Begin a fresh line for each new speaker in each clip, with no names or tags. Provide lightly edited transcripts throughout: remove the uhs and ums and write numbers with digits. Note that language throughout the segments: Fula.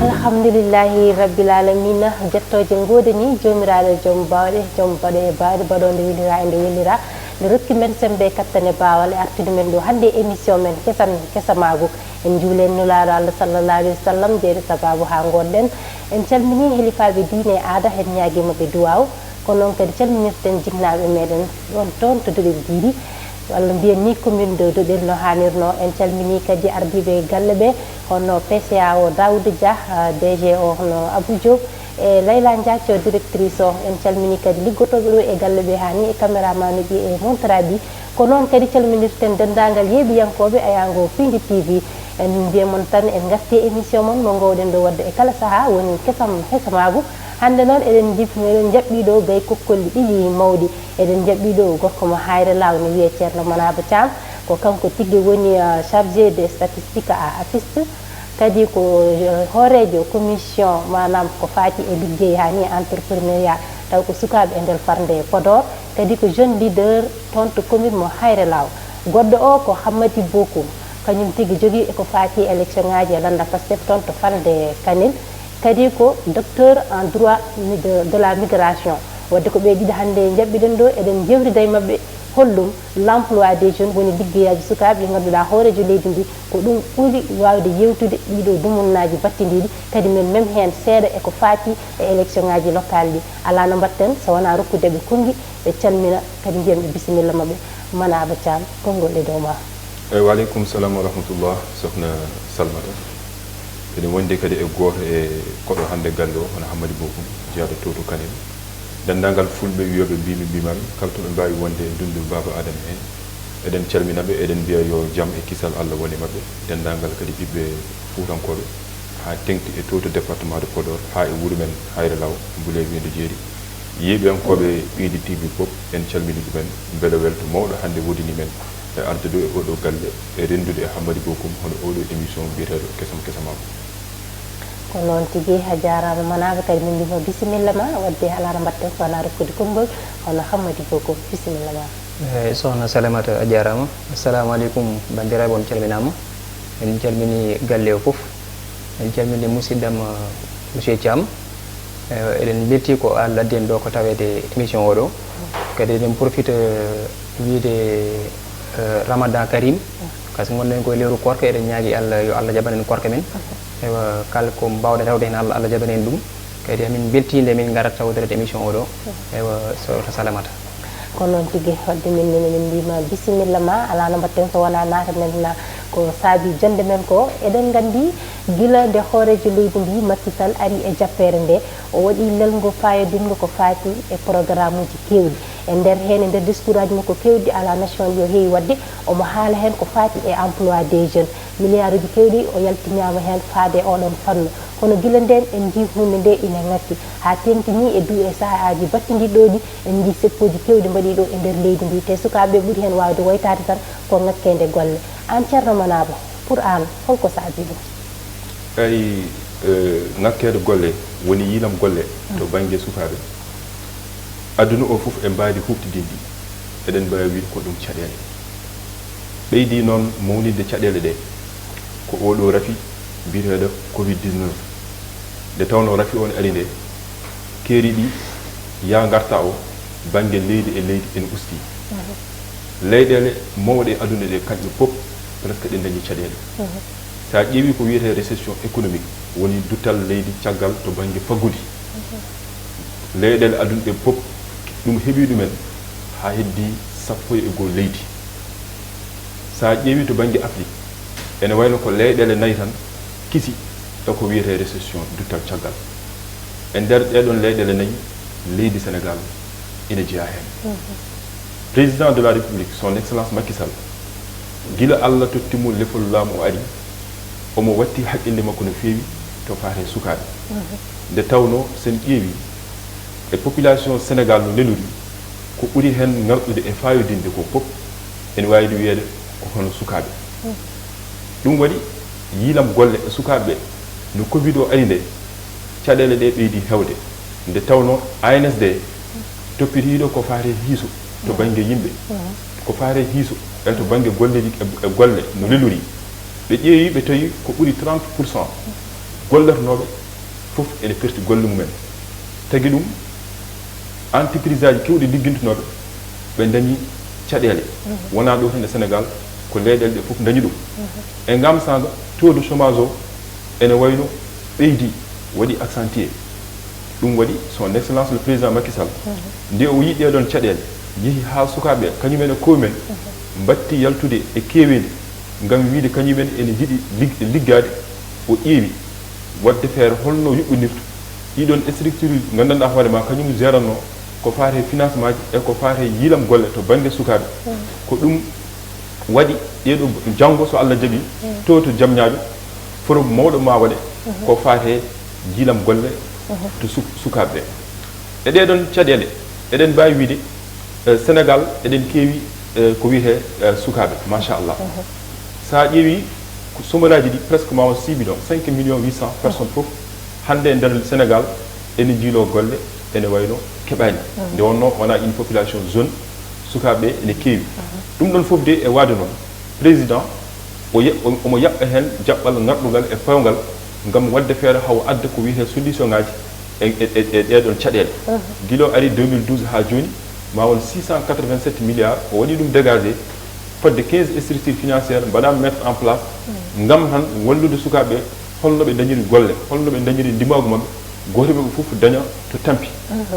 alhamdulillahi rabbil alamin jettoje godani jomiraɗo joom bawɗe joom baɗe baɗe baɗonde welira ende welira nde rokki men sembe kattane bawal e artude men ɗo hande émission men kesamago en juulen nulaɗo Allah sallallahu alayhi wa sallam jeeɗo sababu ha gonɗen en calmini helifaɓe diine e aada hen ñaguimaɓe duwaw kono noon kadi calminirten jinnaɓe meɗen ɗon toon to Doɗel Diri walla mbiyen ni commune de Doɗel no hannirno en calmini kadi ardiɓe galle ɓe hono PCA o Daouda Dia DG o hono Abou Diop e Layla Diathio directrice o en calmini kadi liggotoɓe ɗo e galle ɓe hani e caméraman uji e montraɓi ko noon kadi calminirten dendagal yeeɓiyankoɓe ayango Pindi TV en mbiyamon tan en gasti émission mon mo gowɗen ɗo wadde e kala saaha woni kesamago hande noon eɗen jaɓɓiɗo gay kokkolli ɗiɗi mawɗi eɗen jaɓɓiɗo gorko mo Hayre Law ne wiye Ceerno Manaba Thiam ko kanko tigui woni chargé des statistiques à AFIS kadi ko hoorejo commission manam ko faati e liggey hani entrepreneuriat taw ko sukaɓe e nder farde Podor kadi ko jeune leader toon to commune mo Hayre Law goɗɗo o ko Hammadi Bokum kañum tigui jogui eko faati élection ngaji e landa Pastef toon to farde Kanel kadi ko docteur en droit de la migration wadde ko ɓe ɗiɗi hande jaɓɓiɗen ɗo eɗen jewtida e mabɓe hollum l'emploi des jeunes woni liggeyaji sukaɓe ɓe ganduɗa hoorejo leydi ndi ko ɗum ɓuuri wawde yewtude ɗiɗo dumunnaji battidiɗi kadi min même hen seeɗa eko faati e élection ngaji local ɗi ala no mbatten so wona rokkudeɓe kongi ɓe calmina kadi mbiyanɓe bisimilla mabɓe Manaba Thiam konngol e dow ma.
Waleykum salam wa rahmatullah sohna Salmata eɗen wonde kadi e goto e koɗo hande galle o hono Hammadi Bokum jeyaɗo toto Kanel dendagal fulɓe wiyoɓe mbimi mbiman kala to ɓe mbawi wonde e dundu Baba Adama en eɗen calminaɓe eɗen mbiya yo jaam e kisal Allah woni mabɓe dendagal kadi ɓiɓɓe Fuutankoɓe ha tengti e toto département de Podor ha e wuuro men Hayre Law Mbule Windo Jeeri yeeɓiyankoɓe Pindi TV foof en calmini ɗumen beele welto mawɗo hande wodini men e arde ɗo e oɗo galle e rendude e Hammadi Bokum hono oɗo émission biyeteɗo kesamago
ko noon tigui a jarama Manaba kadi min mbimo bisimilla ma wadde ala no mbatten so wona rokkude konngol hono Hammadi Bokum bisimilla ma.
eyyi sohna Salamata a jarama assalamu aleykum bandiraɓe on calminama en calmini galle o foof en calmini musidɗam monsieur Thiam eɗen belti ko Allah addi en ɗo ko tawede émission oɗo kadi eɗen profite wiide Ramadan Karim kasi gonɗen koye lewru korka eɗen ñaagui Allah yo Allah jaɓanen korka men ewa kala ko mbawɗen tawde hen Allah jaɓanen ɗum kadi amin beltinde min garat tawdere émission oɗo ewa sohna Salamata
ko noon tigui wadde min mbima bisimilla ma ala no mbatten so wona natanen ko saabi jonde men ko eɗen gandi guila nde hoorejo leydi ndi Macky Sall ari e jappere nde o waɗi lelgo fayodingo ko faati e programme uji kewɗi e nder hen e nder discours aji makko kewɗi ala nation yo heewi wadde omo haala hen ko faati e emploi des jeunes milliard uji kewɗi o yaltinama hen faade oɗon fannu kono guila nden en jii hunde nde ina ngakki ha tengtini e du e sahaji battidiɗo ɗi en jii seppoji kewɗi mbaɗiɗo e nder leydi ndi te sukaɓe ɓuuri hen wawde woytade tan ko ngakkede golle an Ceerno Manaba pour an holko saabi ɗum?
eyi ngakkede golle woni yiilam golle to banggue sukaɓe aduna o foof e mbaadi huftidinde eɗen mbawi wiide ko ɗum caɗele ɓeydi noon mawnide caɗele ɗe ko oɗo rafi biyeteɗo Covid-19 nde tawno rafi on ari nde keeri ɗi ya garta o banggue leydi e leydi en usti leyɗele mawɗe aduna ɗe kamɓe fof presque ɗe dañi caɗele sa ƴeewi ko wiyete récession économique woni duttal leydi caggal to banggue faggude leyɗele aduna ɗe fof ɗum heeɓi ɗumen ha heddi 11 leydi sa ƴeewi to banggue Afrique ene wayno ko leyɗele nayyi tan kisi eko wiyete récession duttal caggal e nder ɗeɗon leyɗele nayyi leydi Sénégal ina jeeya hen président de la république son excellence Macky Sall guila Allah tottimo lefol laamu o ari omo watti haqqille makko no feewi to faate sukaɓe nde tawno sen ƴeewi e population Sénégal no nelori ko ɓuuri hen ngarɗude e fayodinde ko fof ene wawide wiyede ko hono sukaɓe ɗum waɗi yiilam golle e sukaɓe no Covid o ari nde caɗele ɗe ɓeydi hewde nde tawno ANSD toppitiɗo ko faate hiiso to banggue yimɓe ko faate hiiso e to banggue golleji e golle no lelori ɓe ƴeewi ɓe tawi ko ɓuuri 30% gollatnoɓe fof ene perti golle mumen tagi ɗum entreprise aji kewɗi liggintunoɓe ɓe dañi caɗele wona ɗo tan e sénégal ko leyɗele ɗe fof dañi ɗum e ngam saga taux de chômage o ene wayno ɓeydi waɗi accentué ɗum waɗi son excellence le président Macky Sall nde o yi ɗeɗon caɗele yeehi ha sukaɓe kañumen e koyemen batti yaltude e kewendi ngam wiide kañumen ene jiiɗi liggade o ƴeewi wadde feere holno yuɓɓinirta ɗiɗon structure uji gandanɗa hoore ma kañum géranno ko faate financement ji e ko faate yiilam golle to banggue sukaɓe ko ɗum waɗi ɗeɗo janggo so Allah jaaɓi to jamñaɓe forom mawɗo ma waɗe ko faate jiilam golle to sukaɓe e ɗeɗon caɗele eɗen mbawi wiide sénégal eɗen keewi ko wiyete sukaɓe machallah sa ƴeewi somolaji ɗi presque ma o siibi ɗon 5 millions 800 personnes fof hande e nder sénégal ene jiilo golle ene wayno keɓani nde wonno wona une population jeune sukaɓe ene keewi ɗum ɗon fof de e waade noon président omo yaɓɓa hen jaɓɓal ngarɗugal e pewgal ngam wadde feere haw adda ko wiyete solution ngaji e ɗeɗon caɗele guilo ari 2012 ha joni ma won 687 milliards o waɗi ɗum dégagé fodde 15 structures financières mbaɗama mettre en place ngam tan wallude sukaɓe holno ɓe dañiri golle holno ɓe dañiri ndimagu mabɓe goto ɓe fof daña to tampi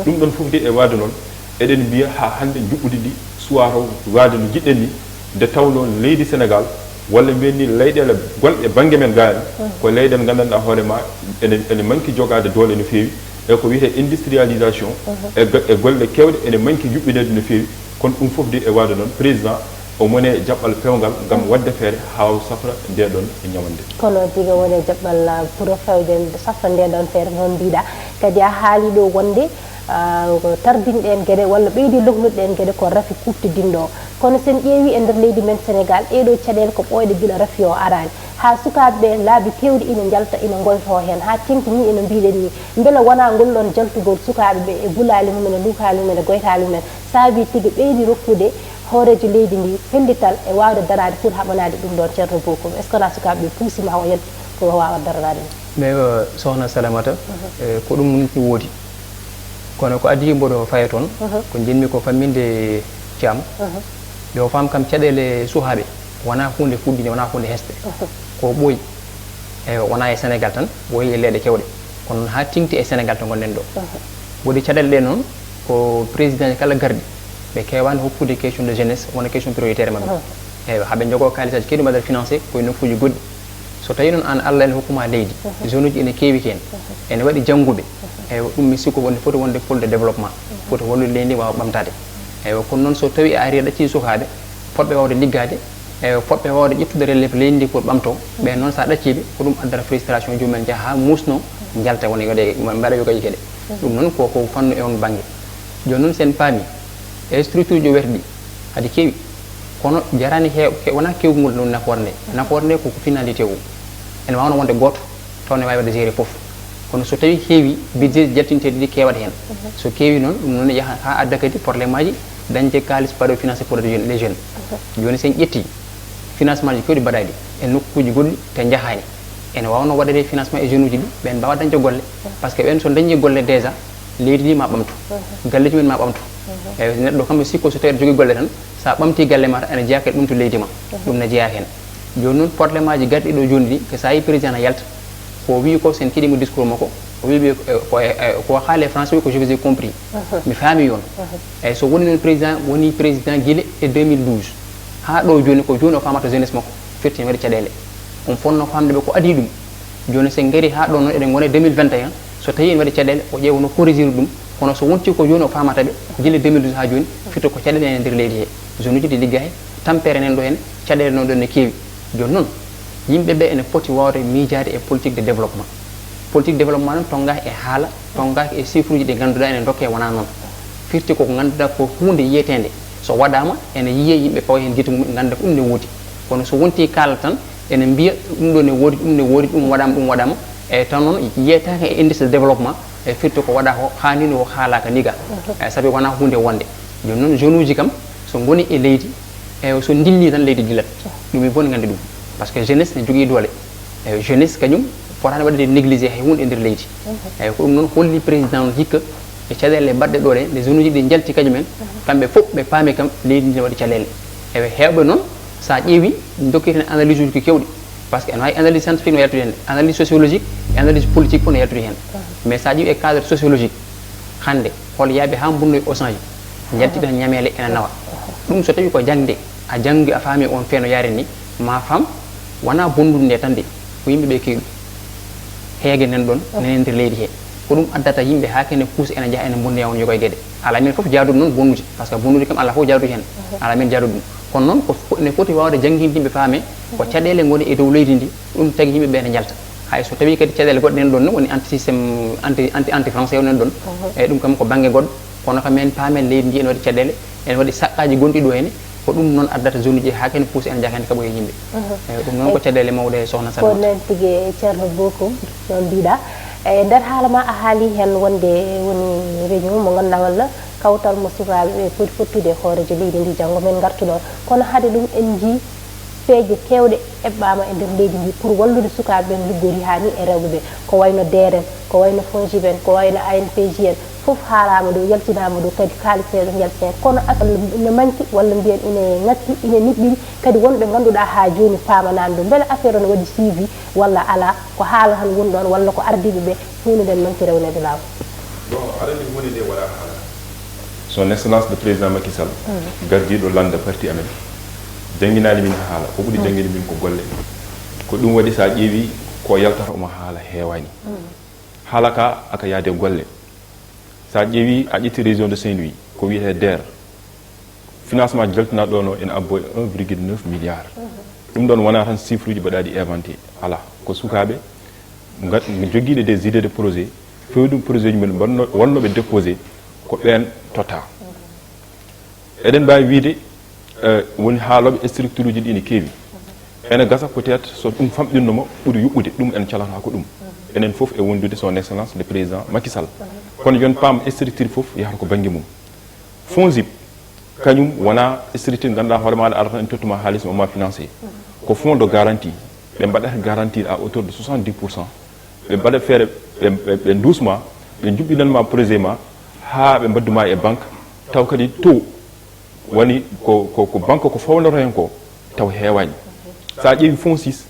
ɗum ɗon fof de e waade noon eɗen mbiya ha hande juɓɓudi ndi suwato waade no jiɗɗen ni nde tawno leydi sénégal walla mbiyen ni leyɗele golɗe banggue men gaani ko leyɗel gandanɗa hoore ma ene manki jogade doole no feewi e ko wiyete industrialisation e golle kewɗe ene manki juɓɓinede no feewi kono ɗum fof de e waade noon président o mone jaɓɓal pewgal ngam wadde feere haw safra ndeɗon e ñamande
kono diga woni jaɓɓal pour fewde safra ndeɗon feere noon mbiɗa kadi a haali ɗo wonde tardinɗen gueɗe walla ɓeydi loknuɗen gueɗe ko rafi kuftidinɗo kono sen ƴeewi e nder leydi men sénégal ɗeɗo caɗele ko ɓoyɗe guila rafi o arani ha sukaɓeɓe laabi kewɗi ina jalta ina goyto hen ha tengtini ino mbiɗen ni beela wona ngollon jaltugol sukaɓeɓe e gulali mumen e lukali mumen e goytali mumen saabi tigui ɓeydi rokkude hoorejo leydi ndi hellital e wawde darade pour haɓanade ɗum ɗon ceerno bokum est ce que wona sukaɓeɓe puusima haw yen pour wawa darade
mais sohna salamata ko ɗum ni woodi kono ko adi mboɗo faye toon ko jinmi ko famminde Thiam ɓe o fam kam caɗele suhaɓe wona hunde fuɗɗinde wona hunde hesde ko ɓooyi e wona e sénégal tan ɓooyi e leyɗe kewɗe kono ha tingti e sénégal to gonɗen ɗo woodi caɗele ɗe noon ko président kala garɗi ɓe kewani hokkude question de jeunesse wona question prioritaire mabɓe eyyi haaɓe jogo kalisaji keɗi mbaɗata financé koye nokkuji goɗɗi so tawi noon an Allah ene hokkuma leydi zone uji ene keewi ken ene waɗi jangguɓe eyyi ɗum mi sikku wonde foti wonde pôle de développement foti wallude leydi ndi wawa ɓamtade eyyi kono noon so tawi a ari a ɗacci sukaɓe fotɓe wawde liggade eyyi fotɓe wawde ƴettude relève leydi ndi pour ɓamto ɓen noon sa ɗacciɓe ko ɗum addata frustration jomumen jaaha ha musno jalta wona waɗe mbaɗa yogaji gueɗe ɗum noon koko fannu e on banggue joni noon sen paami e structure ji werɗi haɗi keewi kono jarani wona kewgol ɗum nafoore nde koko finalité o ene wawno wonde goto taw ne wawi wadde géré foof kono so tawi heewi budget jaltinteɗi ɗi kewat hen so keewi noon ɗum noon yaaha ha adda kadi probléme aji dañde kalis paɗo financé pour les jeunes joni sen ƴetti financement ji kewɗi mbaɗaɗi e nokkuji goɗɗi te jahani ene wawno waɗade financement e jeunes uji ɗi ɓen mbawa dañde golle par ce que ɓen so dañi golle déjà leydi ndi ma ɓamtu galleji men ma ɓamtu eyyi neɗɗo kam sikko so tawi aɗa jogui golle tan sa ɓamti galle ma tan ene jeeya kadi ɗum to leydi ma ɗum ne jeeya hen joni noon probléme aji garɗi ɗo joni ɗi ko sa yi président yalta ko wi ko sen kiɗimo discours makko o wi ko haale français wi ko je vous ai compris mi faami yon eyyi so woni noon président woni président guila e 2012 ha ɗo joni ko joni o famata jeunesse makko firti waɗi caɗele on fonno famdeɓe ko adi ɗum joni sen gaari ha ɗo noon eɗen gona 2021 so tawi en waɗi caɗele o ƴeewa no corrigir ɗum kono so wonti ko joni o famataɓe guila 2012 ha joni firti ko caɗele ene nder leydi he zone uji ɗi ligga he tampere nen ɗo hen caɗele noon ɗon ne keewi joni noon yimɓeɓe ene poti wawde miijade e politique de développement noon tonga e haala tongaki e chiffre uji ɗi ganduɗa ene dokke wona noon firti koko ganduɗa ko hunde yiyetede so waɗama ene yiiye yimɓe pawa hen guite mum ganda ko ɗum ne woodi kono so wonti kala tan ene mbiya ɗum ɗo ne woodi ɗum waɗama eyyi tan noon yiyetake e indice de développement e firti ko waɗa ko hannino ko haalaka niga saabi wona hunde wonde joni noon zone uji kam so goni e leydi e so dilli tan leydi dillat ɗum e bon gandi ɗum par ce que jeunesse ne jogui doole jeunesse kañum fotani waɗede négligé hay hunde e nder leydi eyyi ko ɗum noon holli président hikka e caɗele mbaɗɗe ɗo ɗe zone uji ɗi jalti kañumen kamɓe fof ɓe paami kam leydi ndi ne waɗi caɗele eɓe heewɓe noon sa ƴeewi dokkiten analyse uji ko kewɗi par ce que ene wawi analyse scientifique no yaltude hen analyse sociologique et analyse politique fof no yaltude hen mais sa ƴeewi e cadre sociologique hande hol yaaɓe ha bonnoy au change jaltiɗo hen ñamele ene nawa ɗum so tawi ko jangde a janggi a faami on feeno yaari ni ma fam wona bondude nde tan de ko yimɓeɓe kewɗi heege nan ɗon nene nder leydi he ko ɗum addata yimɓe ha kene puusa ene jaaha ene bonnoya on yogoye gueɗe ala min foof jaadude noon bonnude par ce que bonnude kam ala fof jaadude hen ala min jaadude ɗum kono noon ko ene foti wawde jangguinde yimɓe faame ko caɗele goni e dow leydi ndi ɗum tagui yimɓeɓe ne jalta hay so tawi kadi caɗele goɗɗe nen ɗon no woni anti systéme anti français o nen ɗon eyyi ɗum kam ko banggue goɗɗo kono kam en paamen leydi ndi ene waɗi caɗele ene waɗi saqqaji gonɗi ɗo henne ko ɗum noon addata zone uji ha kene puusa ene jaaha hen kaɓoye yimɓe eyyi ɗum noon ko caɗele mawɗe sohna Salma
ko nen tigui ceerno bokum no mbiɗa e nder haala ma a haali hen wonde woni réunion mo ganduɗa walla kawtal mo sukaɓe ɓe foti fottude e hoorejo leydi ndi janggo men gartuɗon kono haade ɗum en jii peeje kewɗe eɓɓama e nder leydi ndi pour wallude sukaɓe ɓen liggori ha ni e rewɓe ɓe ko wayno DER en ko wayno FONGIP en ko wayno ANPJ en fof haalama ɗo yaltinama ɗo kadi kaaliseɗo jalti hen kono ne manki walla mbiyen ine ngatti ine niɓɓiɗi kadi wonɓe ganduɗa ha joni pamanani ɗum beele affaire o ne waɗi suivi walla ala ko haala tan woni ɗon walla ko ardiɓe ɓe hunde nden manki rewnede lawol
bon aɗani woni nde waɗa haala son excellence le président Macky Sall gardiɗo landa parti amen jangguinali min haala ko ɓuuri jangguini min ko golle ko ɗum waɗi sa ƴeewi ko yaltata omo haala heewani haala ka aka yaade golle sa ƴeewi a ƴetti région de Saint-Louis ko wiyete DER financement jaltina ɗo no ene abbo 1,9 milliard ɗum ɗon wona tan chiffre uji mbaɗaɗi inventé ala ko sukaɓe joguiɗe des idées de projet fewɗum projet uji men wonnoɓe déposé ko ɓen totta eɗen mbawi wiide woni haaloɓe structure uji ɗi ne keewi ene gasa peut être so ɗum famɗinnomo ɓuuri yuɓɓude ɗum en calata ko ɗum enen fof e wondude son excellence le président Macky Sall kono yon paam structure fof yahata ko banggue mum FONGIP kañum wona structure ganduɗa hoore maɗa arata en tottuma haalis oma financé ko fonds de garantie ɓe mbaɗata garantie à hauteur de 70%, ɓe mbaɗa feere ɓe dusma ɓe juɓɓinanma projet ma ha ɓe mbadduma e banque taw kadi to woni ko banque ko fawnoto hen ko taw heewani sa ƴeewi fonds 6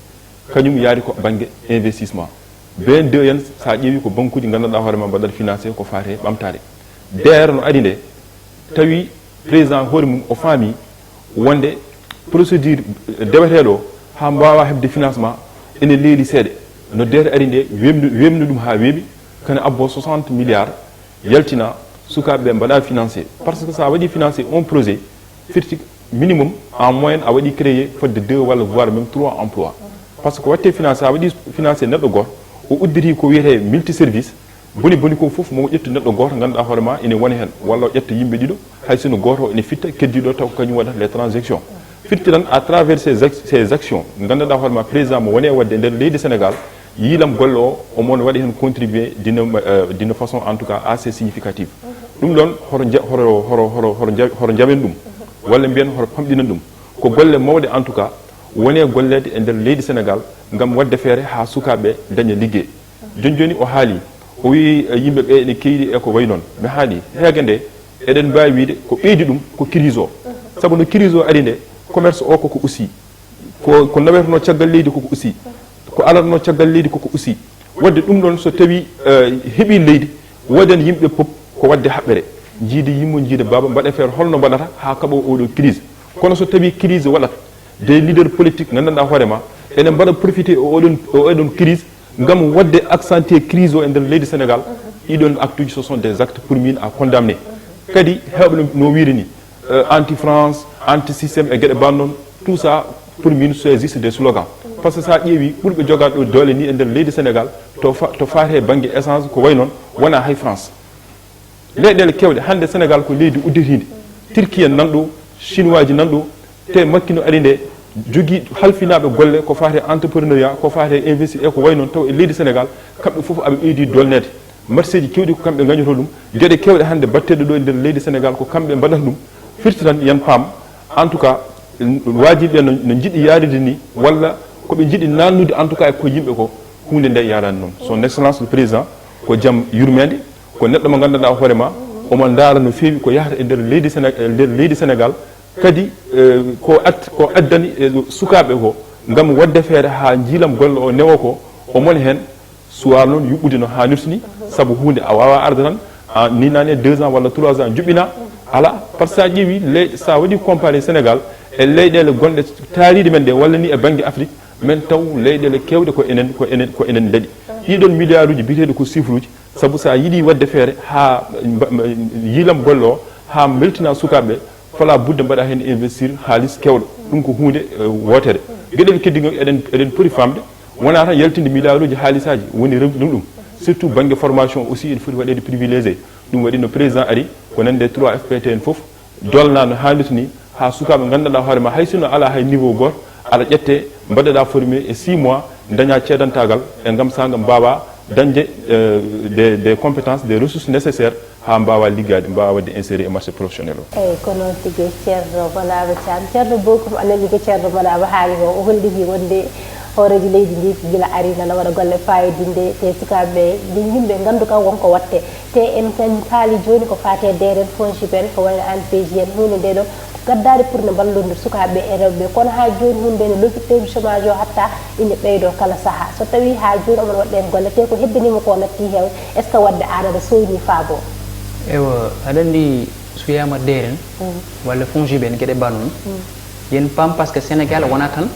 kañum yaari ko banggue investissement BN2 en sa ƴeewi ko banque uji ganduɗa hoorema mbaɗat financé ko fate ɓamtare DER no ari nde tawi président hoore mum o faami wonde procédure deweteɗo ha mbawa hebde financement ene leeli seeɗa no DER ari nde wemni ɗum ha weeɓi kane abbo 60 milliards yaltina sukaɓeɓe mbaɗa financé par ce que sa waɗi financé un projet firti minimum en moyenne a waɗi créé fodde 2 walla voire même 3 emplois par ce que watte financé a waɗi financé neɗɗo goto o udditi ko wiyete multi service boni ko foof mo ƴettu neɗɗo goto ganduɗa hoorema ene woni hen walla o ƴetta yimɓe ɗiɗo hay sono goto ene fitta keddiɗo taw ko kañum waɗata les transactions firti tan à travers ces actions ganduɗa hoorema président mo woni e wadde nder leydi Sénégal yiilam golle o omon waɗi hen contribué d'une façon en tout cas assez significative ɗum ɗon horo jaɓen ɗum walla mbiyen horo pamɗinan ɗum ko golle mawɗe en tout cas woni e gollede e nder leydi Sénégal gam wadde feere ha sukaɓe daña liggey joni o haali o wi yimɓeɓe ene keeɗi e ko way noon mi haali heege nde eɗen mbawi wiide ko ɓeydi ɗum ko crise o saabu no crise o ari nde commerce o koko aussi ko naweteno caggal leydi koko aussi ko alatno caggal leydi koko aussi wadde ɗum ɗon so tawi heeɓi leydi woden yimɓe pop ko wadde haɓɓere jiide yimmo jiida baba mbaɗa feere holno mbaɗata ha kaɓo oɗo crise kono so tawi crise waɗat des leaders politiques gandanɗa hoorema ene mbaɗa profité oɗon crise gam wadde accentuer crise o e nder leydi Sénégal ɗiɗon acte uji ce sont des actes pour min à condamner kadi hewɓe no wiiri ni anti France anti systéme e gueɗe bannon tout ça pour min c'est juste des slogans par ce que sa ƴeewi ɓurɓe jogaɗo ɗo doole ni e nder leydi Sénégal to fate banggue essence ko way noon wona hay France leyɗele kewɗe hande Sénégal ko leydi uddiride Turquie en nanɗo chinois ji nanɗo te makkino ari nde jogui halfinaɓe golle ko fate entrepreneuriat ko fate investi e ko way noon taw e leydi Sénégal kamɓe foof aɓe ɓeydi dolnede marché ji kewɗi ko kamɓe gañoto ɗum gueɗe kewɗe hande batteɗe ɗo e nder leydi Sénégal ko kamɓe mbaɗata ɗum firti tan yen paam en tout cas wajiɓe no jiiɗi yaaride ni walla koɓe jiiɗi nannude en tout cas e ko yimɓe ko hunde nde yarani noon son excellence le président ko jaam yurmede ko neɗɗo mo gandanɗa hoorema omo ndaara no feewi ko yahata e nder leydi sénégal kadi ko addani sukaɓe ko gam wadde feere ha jiilam golle o newo ko omone hen suwa noon yuɓɓude no hannirta ni saabu hunde a wawa arde tan ni nane 2 ans walla 3 ans juɓɓina ala par ce que sa ƴeewi sa waɗi comparé sénégal e leyɗele gonɗe taariɗe men ɗe walla ni e banggue afrique men taw leyɗele kewɗe ko enen daɗi ɗiɗon milliard uji biteɗo ko chiffre uji saabu sa yiiɗi wadde feere ha yiilam golle o ha beltina sukaɓeɓe fala budde mbaɗa hen investir haalis kewɗo ɗum ko hunde wotere gueɗel keddigo eɗen poti famde wona tan yaltinde milliard uji haalisaji woni ɗum surtout banggue formation aussi il foti waɗede privilégié ɗum waɗi no président ari ko nande 3 fpt en foof dolna no hannirta ni ha sukaɓe gandanɗa hoorema hay sinno ala hay niveau goto aɗa ƴette mbaɗɗeɗa formé e 6 mois daña ceedantagal e gam sagam mbawa dañde des compétences des ressources nécessaires ha mbawa liggade mbawa wadde inséré e marché professionnel o
eyyi ko noon tigui ceerno Manaba Thiam ceerno bokum anani ko ceerno Manaba haali ko o holliti wonde hooreji leydi ndi guila ari nana waɗa golle fayidinde te sukaɓeɓe ndi yimɓe gandu kam wonko watte te en kañ kaali joni ko fate deren FONGIP en ko wayno ANPEJ en hunde nde ɗo gaddade pour ne ballodir sukaɓeɓe e rewɓe kono ha joni hunde ne loppitemi chômage o hatta ine ɓeydo kala saaha so tawi ha joni omon waɗɗen golle te ko heddanima ko natti heew est ce que wadde aɗaɗa soyni faabo
ewa aɗa andi so wiyama deren walla FONGIP en gueɗe ban noon yen pam par ce que sénégal wona tan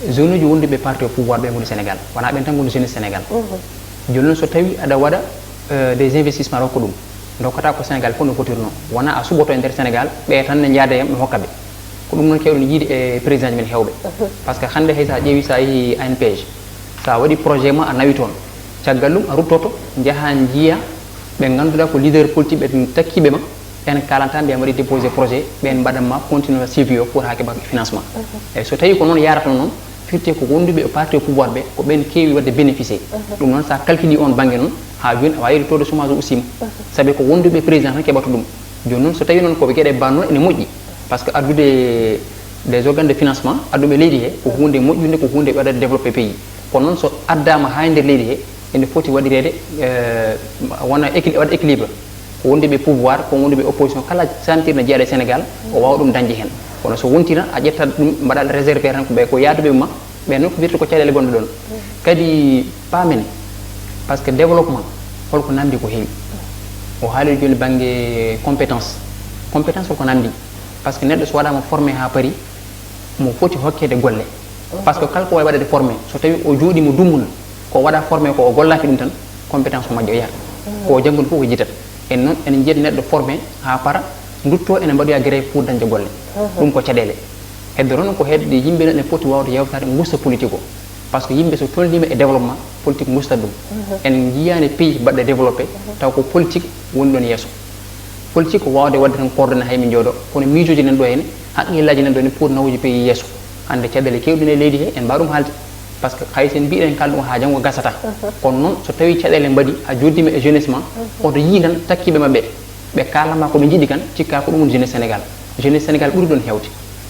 zone uji wonduɓe parti au pouvoir ɓe goni sénégal wona ɓen tan goni jeunesse sénégal joni noon so tawi aɗa waɗa des investissements rokko ɗum dokkata ko sénégal fof no fotirno wona a suɓoto e nder sénégal ɓe tan ne jaada yam ɓe hokka ɓe ko ɗum noon kewɗen yiide e président men hewɓe par ce que hande hay sa ƴeewi sa yeehi ANPEJ sa waɗi projet ma a nawi toon caggal ɗum a ruttoto jaaha jiiya ɓe ganduɗa ko leader politique ɓe takkiɓe ma ɓen kalanta mbiyan waɗi déposé projet ɓen mbaɗanma continue suivi o pour haake ba financement eyyi so tawi ko noon yarata noon firte ko wonduɓe e parti au pouvoir ɓe ko ɓen keewi wadde bénéficié ɗum noon sa calcule on banggue noon ha joni a wawi taux de chômage o ussima saabi ko wonduɓe président tan keɓata ɗum joni noon so tawi noon koɓe gueɗe ban noon ene moƴƴi par ce que addude des organes de financement adduɓe leydi he ko hunde moƴƴude ko hunde waɗade développé pays kono noon so addama ha nder leydi he ene foti waɗirede wona waɗa équilibre ko wonduɓe pouvoir ko wonduɓe opposition kala sentir ne jeeyaɗa e sénégal o wawa ɗum dañde hen kono so wontina a ƴetta ɗum mbaɗa réservé tan ko ɓe ko yaaduɓe ma ɓen noon ko wirta ko caɗele gonɗe ɗon kadi paamen par ce que développement holko nandi ko heewi o haali joni banggue compétence holko nandi par ce que neɗɗo so waɗama formé ha paari mo foti hokkede golle par ce que kala ko wawi waɗede formé so tawi o jooɗimo dummuna ko waɗa formé ko o gollaki ɗum tan compétence ko majjo o yiyata ko janggude fof o jitat en noon enen jiiɗi neɗɗo formé ha para dutto ene mbaɗoya grève pour dañde golle ɗum ko caɗele hedde ron ko hedde yimɓe noon ene poti wawde yewtade gusta politique o par ce que yimɓe so tolnima e développement politique gustat ɗum en jiyani pays baɗɗe développé taw ko politique woni ɗon yesso politique ko wawde wadde tan coordonné haymin jooɗo kono miijoji nan ɗo henne haqqillaji nan ɗo henne pour nawuji pays yesso hande caɗele kewɗine leydi he en mbaɗum haalde par ce que hay sen mbiɗen kala ɗum ha janggo gasata kono noon so tawi caɗele mbaɗi a joddima e jeunesse ma oto yii tan takkiɓe mabɓe ɓe kalama koɓe jiiɗi kan cikka ko ɗum woni jeunesse sénégal ɓuuri ɗon hewde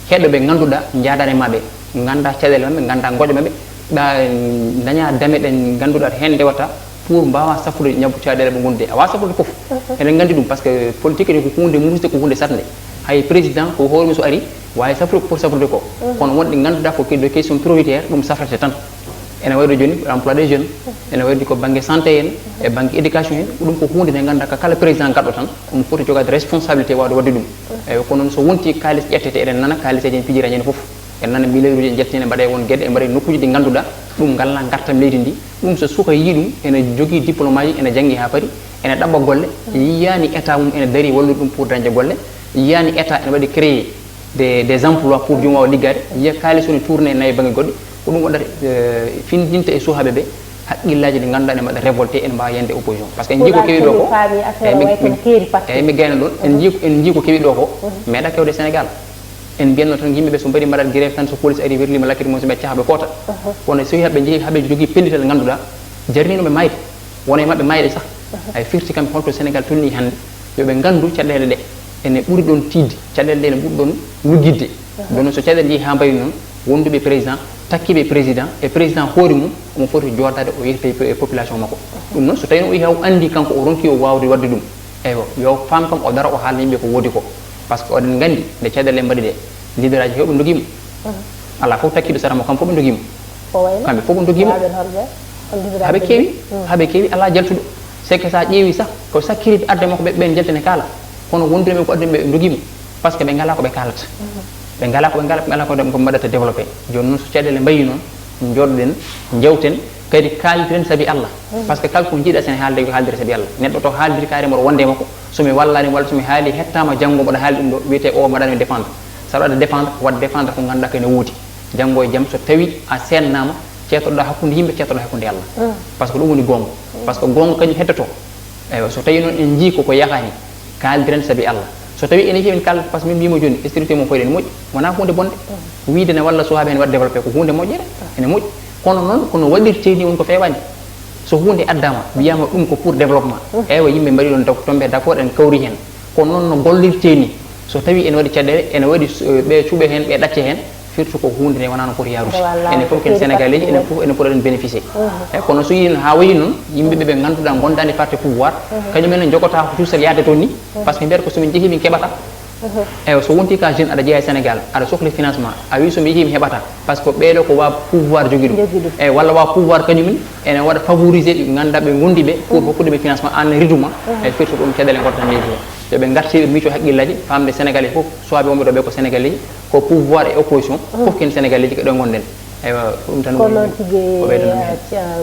heɗɗo ɓe ganduɗa jaadane mabɓe ganda caɗele mabɓe ganda goƴe mabɓe ɓa daña dame ɗen ganduɗa hen ndewata pour mbawa safrude ñabbu caɗele ɓe gondude a wawa safrude foof eɗen gandi ɗum par ce que politique ni ko hunde musde ko hunde satde hay président ko hoorumi so ari wawi safrude ko pour safrude ko kono wonɗe ganduɗa ko de question prioritaire ɗum safrete tan ene wayno joni emploi des jeunes ene wayno ko banggue santé en e banggue éducation en ɗum ko hunde nde ganduɗa ko kala président gaɗɗo tan ɗum foti jogade responsabilité wawde wadde ɗum eyyi kono noon so wonti kalis ƴettete eɗen nana kaliseji en pijiraji en foof en nana milliard uji en jettine mbaɗe won gueɗe e mbaɗe nokkuji ɗi ganduɗa ɗum galla gartam leydi ndi ɗum so suka yi ɗum ene jogui diplôme aji ene janggi ha paari ene ɗaɓɓa golle yiyani état mum ene daari wallude ɗum pour dañde golle yiyani état ene waɗi créé des emplois pour jom wawa liggade yiya kalis one tourné nayi banggue goɗɗe ko ɗum waɗata findinta e suuhaɓe ɓe haqqillaji ɗi ganduɗa ene mbaɗa révolté ene mbawa yande opposition par ce que en jii ko keewi ɗo ko eyyi mi gayna ɗon en jii ko keewi ɗo ko meeɗa kewde sénégal en mbiyanno tan yimɓeɓe so mbaɗi mbaɗat grève tan so police ari wirlima lakkiri mum so ɓe caaha ɓe koota kono so haɓe jeehi haɓe jogui pellital ganduɗa jarninoɓe mayde wona e mabɓe mayde sah ay firti kamɓe holto sénégal tolni hande yoɓe gandu caɗele ɗe ene ɓuuri ɗon tidde caɗele ɗe ene ɓuuri ɗon luggidde ɗon noon so caɗele jeehi ha mbayi noon wonduɓe président takkiɓe président e président hoore mum omo foti jordade o yetta e population makko ɗum noon so tawi o yaw andi kanko o ronki o wawde wadde ɗum eywa yo fam kam o dara o haalna yimɓe ko woodi ko par ce que oɗen gandi nde caɗele mbaɗi ɗe leader aji hewɓe dogimo ala fof takkiɓe saramo kam fof ɓe dogimo kamɓe fof ɓe dogimo haaɓe keewi ala jaltuɗo c'est que sa ƴeewi sah ko sakkiriɓe arde makko ɓen jaltene kaala kono wonduɓe ko adduɓe ɓe dogimo par ce que ɓe ngala ko ɓe kalata ɓe ngala ko mbaɗata développé joni noon so caɗele mbayi noon joɗoɗen jewten kadi kaldiren saabi Allah par ce que kala ko jiiɗa sen haalde ko haaldire saabi Allah neɗɗo to haaldiri kaari mboɗo wonde makko somi wallani walla somi haali hettama janggo mboɗo haali ɗum ɗo wiyete o mbaɗani défendre saɗa waɗa défendre waɗa défendre ko ganduɗa kene woodi janggo e jaam so tawi a sennama cetoɗa hakkude yimɓe cetoɗa hakkude Allah par ce que ɗum woni gonga par ce que gonga kañum heddoto eywa so tawi noon en jii koko yahani kaldiren saabi Allah so tawi ene heewi kalata par ce que min mbima joni structuré mo foyde ene moƴƴi wona hunde bonde wiide ne walla suwaɓe ene waɗa développé ko hunde moƴƴere ene moƴƴi kono noon kono waɗirte ni woni ko fewani so hunde addama wiyama ɗum ko pour développement eywa yimɓe mbaɗi ɗon tombe d' accord en kawri hen kono noon no gollirte ni so tawi ene waɗi caɗele ene waɗi ɓe cuuɓe hen ɓe ɗacce hen surtout ko hunde nde wona no foti yarude ene fof ken sénégalais ene fof ene poɗen bénéficié eyyi kono so yii ha wayi noon yimɓeɓe ɓe ganduɗa gondani parti pouvoir kañumen ne jogota ko cuusal yaade toon ni par ce que mbiyata ko somin jeehi min keɓata eyyi so wonti ka jeune aɗa jeeya e sénégal aɗa sohli financement a wi somi yeehi mi heɓata par ce que ɓeeɗo ko wa pouvoir jogui ɗum eyyi walla wa pouvoir kañumen ene waɗa favorisé ɓe ganduɗa ɓe gondi ɓe pour hokkude ɓe financement an riduma e firti ɗum caɗele gotta leydi he yoɓe garti ɓe micco haqqillaji famde sénégalais fof sowaɓe wonɓe ɗo ɓe ko sénégalais ko pouvoir et opposition fof ken sénégalais ji ko ɗo gonɗen eywa ɗum tan
kono noon tigi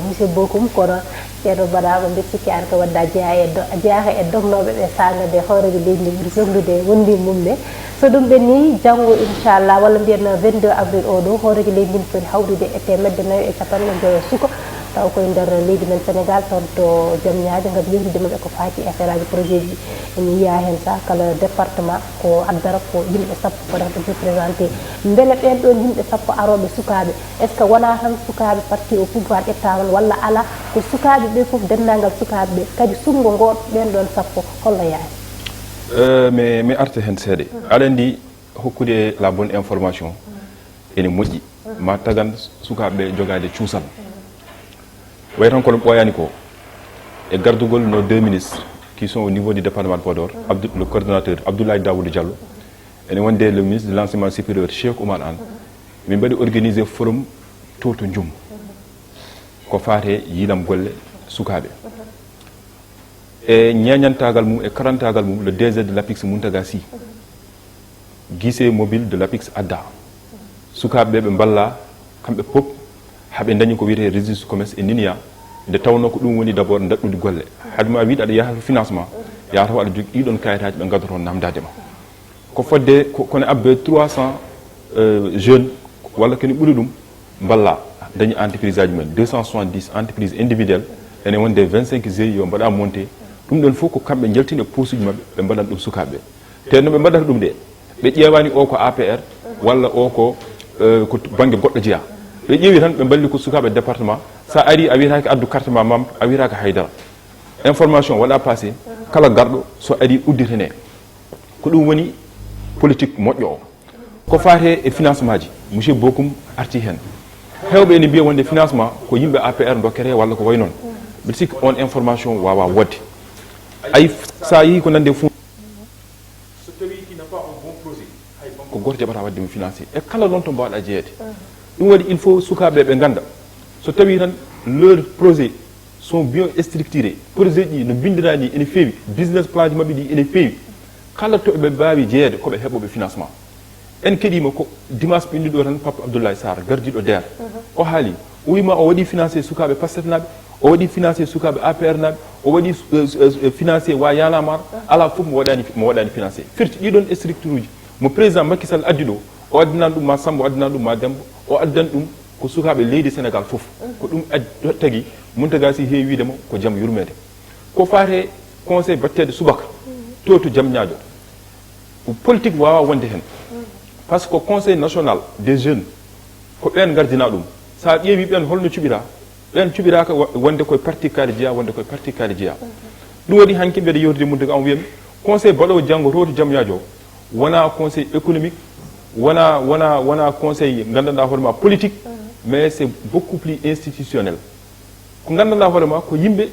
monsieur Bokum kono ceerno mbaɗama mbiɗa sikki an ko wadda jeeya e dognoɓe ɓe sangade hooreɓe leydi ndi ɓuri sohlude wondi mum nde so ɗum ɓe ni janggo inchallah walla mbiyen 22 avril o ɗo hooreji leydi ndi foti hawrude e temedde 4 e capanɗe joyo suka taw koye nder leydi men sénégal toon to joom ñaaje gam yewtude maɓe ko faati affaire aji projet ji ene yiya hen sa kala département ko addara ko yimɓe sappo potata représenté beele ɓen ɗon yimɓe sappo aroɓe sukaɓe est ce que wona tan sukaɓe parti au pouvoir ƴetta on walla ala ko sukaɓe ɓe foof dendagal sukaɓe ɓe kadi sumgo ngoɗo ɓen ɗon sappo holno yaani
mi arte hen seeɗa aɗa andi hokkude la bonne information ene moƴƴi ma tagan sukaɓe jogade cuusal way tan kono ɓoyani ko e gardugol nos deux ministres qui sont au niveau du département de Podor le coordonnateur Abdoulaye Daoudou Diallo ene wonde le ministre de l'enseignement supérieur Cheikh Oumar Anne min mbaɗi organisé forum toto Ndioum ko faate yiilam golle sukaɓe e ñeñantagal mum e karantagal mum le DG de l'APIX Mountaga Sy guichet mobile de l'APIX adda sukaɓe ɓe balla kamɓe pop haɓe dañi ko wiyete registre commerce e ninia nde tawno ko ɗum woni d' abord daɗɗude golle hadema wiide aɗa yaha financement yaha taw aɗa jogui ɗiɗon kayitaji ɓe gaddoto namdade ma ko fodde kono abbe 300 jeunes walla kene ɓuuri ɗum balla dañi entreprise aji men 270 entreprise individuelle ene wonde 25 GIE yo mbaɗa monté ɗum ɗon fof ko kamɓe jaltine poste uji mabɓe ɓe mbaɗat ɗum sukaɓe te no ɓe mbaɗata ɗum de ɓe ƴewani o ko APR walla o ko banggue goɗɗo jeeya ɓe ƴeewi tan ɓe mballi ko sukaɓe département sa ari a wiyataki addu carte ma membre a wiyataka haydara information waɗa passé kala garɗo so ari udditene ko ɗum woni politique moƴƴo o ko fate e financement ji monsieur Bokum arti hen hewɓe ene mbiya wonde financement ko yimɓe APR dokkete walla ko way noon mbiɗa sikki on information wawa wodde ayi sa yi ko nande fou so tawi il n'a pas un bon projet hay ko goto jaɓata wadde mo financé e kala noon to mbawɗa jeeyede ɗum waɗi il faut sukaɓe ɓe ganda so tawi tan leur projet sont bien structurés projet ɗi no bindirani ene feewi business plan ji mabɓe ɗi ene feewi kala to ɓe mbawi jeeyede koɓe heɓoɓe financement en keɗima ko dimanche ɓenni ɗo tan Papa Abdoulaye Sarr gardiɗo DER o haali o wima o waɗi financé sukaɓe Pastef naɓe o waɗi financé sukaɓe APR naɓe o waɗi financé wa yanamar ala foof mo waɗani financé firti ɗiɗon structure uji mo président Macky Sall addi ɗo o addinan ɗum ma Samba o addinan ɗum ma Demba o addan ɗum ko sukaɓe leydi Sénégal foof ko ɗum tagui Mountaga Sy heewi widemo ko jaam yurmede ko fate conseil battede subaka to jaam ñaajo politique wawa wonde hen par ce que conseil national des jeunes ko ɓen gardina ɗum sa ƴeewi ɓen holno cuɓira ɓen cuɓiraka wonde koye parti kaali jeeya wonde koye parti kaali jeeya ɗum waɗi hanki mbiɗa yewtude Mountaga on wiyami conseil baɗowo janggo to jaam ñaajo wona conseil économique wona conseil gandanɗa hoorema politique mais c'est beaucoup plus institutionnel ko gandanɗa hoore ma ko yimɓe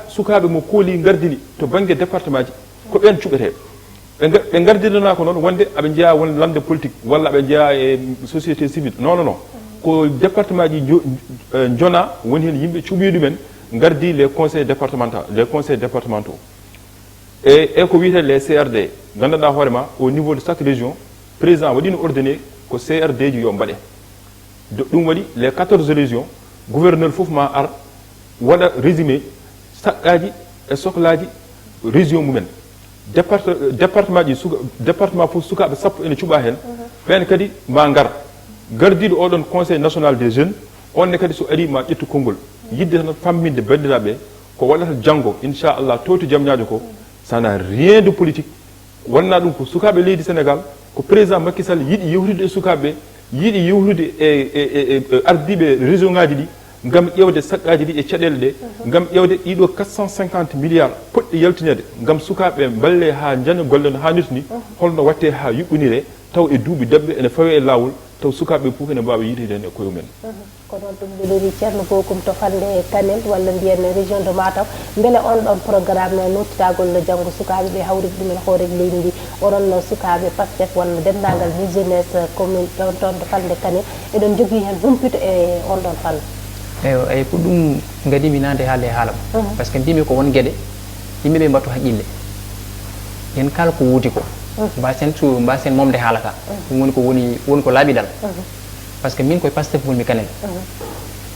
sukaɓe mo kooli gardini to banggue département ji ko ɓen cuɓeteɓe ɓe gardinana ko noon wonde aɓe jeeya won lande politique walla aɓe jeeya e société civile non ko département ji jona woni hen yimɓe cuɓi ɗumen gardi les conseils départementaux et ko wiyete les CRD gandanɗa hoore ma au niveau de chaque région président waɗino ordonné ko CRD ji yo mbaɗe ɗum waɗi les 14 régions gouverneur fof ma ar waɗa résumé saqqaji e sohlaji région mumen département ji département fof sukaɓe sappo ene cuɓa hen ɓen kadi ma gardiɗo oɗon conseil national des jeunes onne kadi so ari ma ƴettu konngol yidde tan famminde bandiraɓe ko waɗata janggo inchallah to jam ñaajo ko ça n'a rien de politique wonna ɗum ko sukaɓe leydi sénégal ko président Macky Sall yiɗi yewtude e sukaɓe yiɗi yewtude e ardiɓe région ngaji ɗi gam ƴewde saqqaji ɗi e caɗele ɗe gam ƴewde ɗiɗo 450 milliards poɗɗe yaltinede gam sukaɓe balle ha jana golle no hannirta ni holno watte ha yuɓɓinire taw e duuɓi dabɓe ene fawe e lawol taw sukaɓe fof ene mbawa yiitede hen e koye mumen
ko noon ɗum ɓeɗori ceerno bokum to fande Kanel walla mbiyen région de Matam beele on ɗon programme no nottitagol no janggo sukaɓe ɓe hawride ɗumen hoore leydi ndi oɗon sukaɓe Pastef walla dendagal ni jeunesse commune ɗon toon to fande Kanel eɗon jogui hen humpito e on ɗon fanne
eyi ko ɗum gadimi nande haalde e haalam par ce que mbimi ko won gueɗe yimɓeɓe mbattu haqqille yen kala ko wuudi ko mbasen momde haala ka ɗum woni ko laaɓiɗal par ce que min koye Pastef wonmi Kanel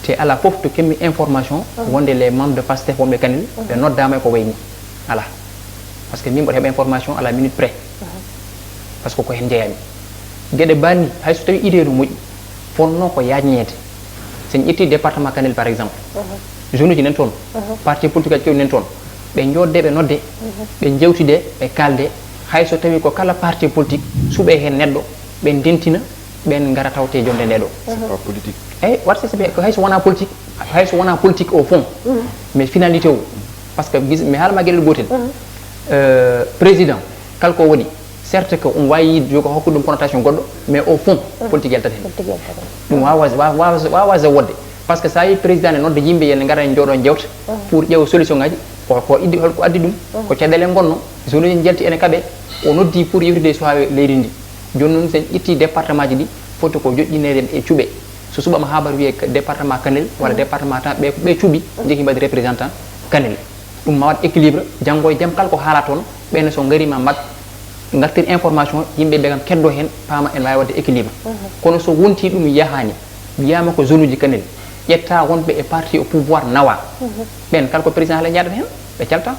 te ala fof to kemmi information wonde les membres de Pastef wonɓe Kanel ɓe noddama e ko wayni ala par ce que min mboɗo heeɓa information à la minute près par ce que ko hen jeeyami gueɗe banni hayso tawi idée no moƴƴi fonno ko yajñede sen ƴetti département Kanel par exemple jeune uji nen toon parti politique aji kewɗi nen toon ɓe jodde ɓe nodde ɓe jewtide ɓe kalde hayso tawi ko kala parti politique suuɓe hen neɗɗo ɓe dentina ɓen gara tawte jonde nde ɗo
politique
eyyi watta ko hayso wona politique au fond mais finalité o par ce que mi haalama gueɗel gotel président kala ko waɗi certes que on wawi yide jogo hokkude ɗum connotation goɗɗo mais au fond politique yaltat hen ɗum wawa wodde par ce que sa yi président ne nodde yimɓe yen gara jooɗo jewta pour ƴeewa solution ngaji ko addi ɗum ko caɗele gonno zone uji jalti ene kaaɓe o noddi pour yewtude suwaɓe leydi ndi joni noon sen ƴetti département ji ɗi foti ko joƴƴinede e cuuɓe so suɓama habar wiye département Kanel walla département tan ɓe cuuɓi jeehi mbaɗi représentant Kanel ɗum ma waɗ équilibre janggo e jaam kala ko haala toon ɓenne so garima gartir information yimɓe ɓe kam keddo hen paama en wawi wadde équilibre kono so wonti ɗum yahani wiyama ko zone uji Kanel ƴetta wonɓe e parti au pouvoir nawa ɓen kala ko président haala jaɗat hen ɓe calta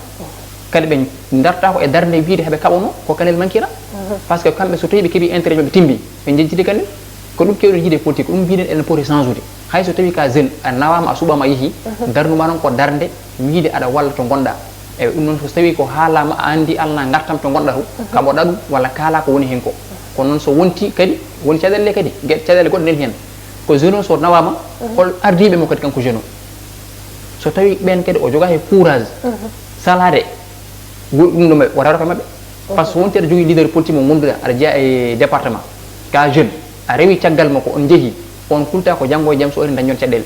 kadi ɓe darta ko e darde wiide heɓe kaɓono ko Kanel mankira par ce que kamɓe so tawi ɓe keeɓi intérêt ɓe timbi ɓe jejjide Kanel ko ɗum kewɗen yiide politique ko ɗum mbiɗen ene poti change ude hay so tawi ka jeune a nawama a suɓama yeehi darnuma noon ko darde wiide aɗa walla to gonɗa eyyi ɗum noon so tawi ko haalama a andi Allah gartam to gonɗa to kaɓoɗa ɗum walla kaala ko woni hen ko kono noon so wonti kadi woni caɗele kadi caɗele goɗɗe nen hen ko jeune o so nawama hol ardiɓe mo kadi kanko jeune o so tawi ɓen kadi o joga he courage salade ɗum ɗo wata ko mabɓe par ce que wonti aɗa jogui leader politique mo gonduɗa aɗa jeeya e département ka jeune a rewi caggal makko on jeehi on kulta ko janggo e jaam so ari dañon caɗele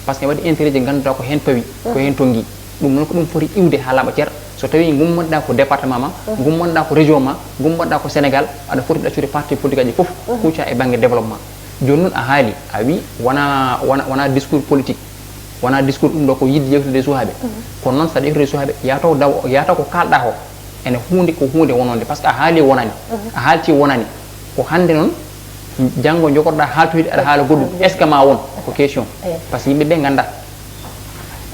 par ce que waɗi intérêt ji ganduɗa ko hen pawi ko hen tongui ɗum noon ko ɗum foti iwde ha laaɓa ceer so tawi gummoɗa ko département ma gummoɗa ko région ma gummoɗa ko Sénégal aɗa foti ɗaccude parti politique aji foof kucca e banggue développement joni noon a haali a wi wona discours politique wona discours ɗum ɗo ko yidde yewtude sukaɓe kono noon saɗa yewtude sukaɓe yataw ko kalɗa ko ene ko hunde wononde par ce que a haali wonani a haalti wonani ko hande noon janggo jogoɗa haaltoyde aɗa haala goɗɗum est ce que ma won ko question par ce que yimɓeɓe ganda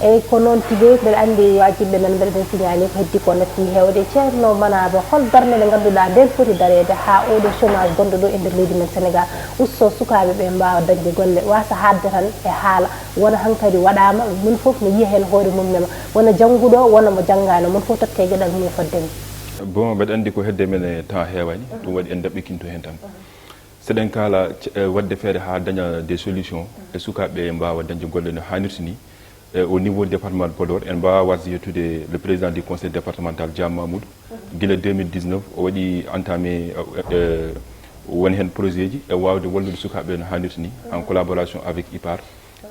eyyi ko noon tigi mbeɗa andi wajiɓe men mbeɗen signali ko heddi ko natti hewde ceerno Manaba hol darde nde ganduɗa nden foti darede ha oɗo chômage gonɗo ɗo e nder leydi men Sénégal usto sukaɓe ɓe mbawa dañde golle wasa hadde tan e haala wona hankkadi waɗama min foof no yiya hen hoore mum nema wona jangguɗo wona mo janggano mon foof totte gueɗal mum foddemi
bon mbeɗa andi ko hedde men e temps heewani ɗum waɗi en daɓɓikinto hen tan seɗen kala wadde feere ha daña des solutions e sukaɓe mbawa dañde golle no hannirta ni au niveau du département de Podor en mbawa warde yettude le président du conseil départemental Dia Mamoudou guila 2019 o waɗi entamé woni hen projet ji e wawde wallude sukaɓe no hannirta ni en collaboration avec IPAR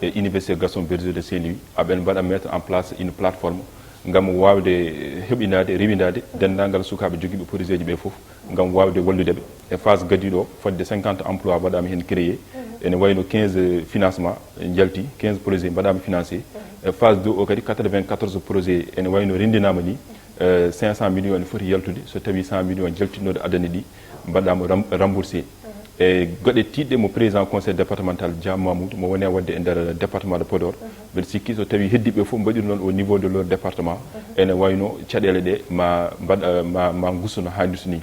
et Université Gaston Berger de Saint-Louis aɓen mbaɗa mettre en place une plateforme ngam wawde heɓinade rewindade dendagal sukaɓe joguiɓe projet ji ɓe foof ngam wawde walludeɓe e phase gaddiɗo o fodde 50 emploi waɗama hen créé ene wayno 15 financement jalti 15 projet mbaɗama financé e phase 2 o kadi 94 projet ene wayno rendinama ni 500 millions ne foti yaltude so tawi 100 millions jaltinode adani ɗi mbaɗama remboursé e goɗe tiɗɗe mo président conseil départemental Dia Mamoudou mo woni wadde e nder département de Podor mbeɗa sikki so tawi heddiɓe fof mbaɗiri noon au niveau de leur département ene wayno caɗele ɗe ma gusto no hannirta ni